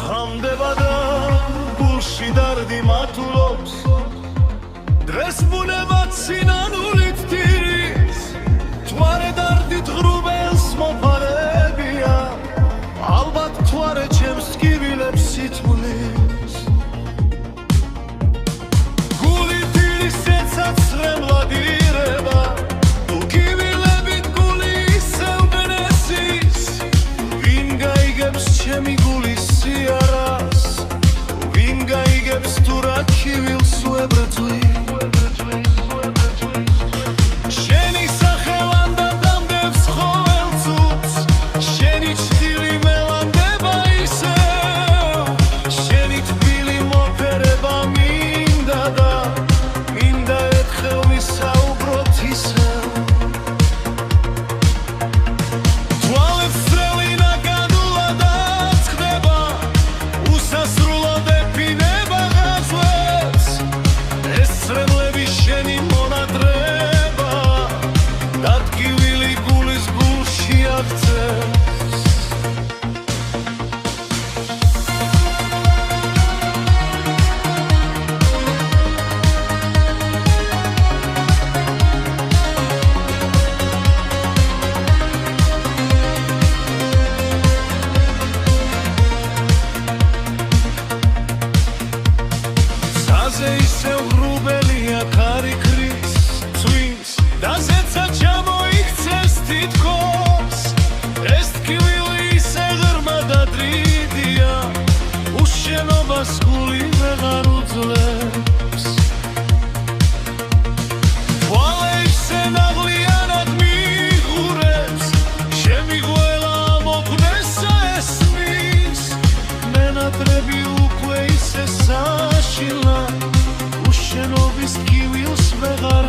ხამდება და გულში დარდი მათულობს დღეს ბუნებად სინანულით ტირის თვარე დარდით ღრუბელს მოფარებია ალბათ თვარე ჩემს ტკივილებს სითმლის გული დილის ეცაცრემლად ირება თუ ტკივილებით გული ისევ ბნესის ვინ გაიგებს ჩემი გულის სიარას ვინ გაიგებს თუ რა ტკივილს უებრწვი ისევ ღრუბელია ქარი ქრის წვიმს და ზეცა ჩამოიქცეს თითქოს ეს ტკივილი ისე ღრმა და დრიდია უშენობას გული ვეღარ უძლებს თვალე ისე ნაღლიანად მიღურებს ჩემი გველა მოქმესა ესმის მენატრები უკვე ისე საშილა შენობის ტკივილს ვეღარ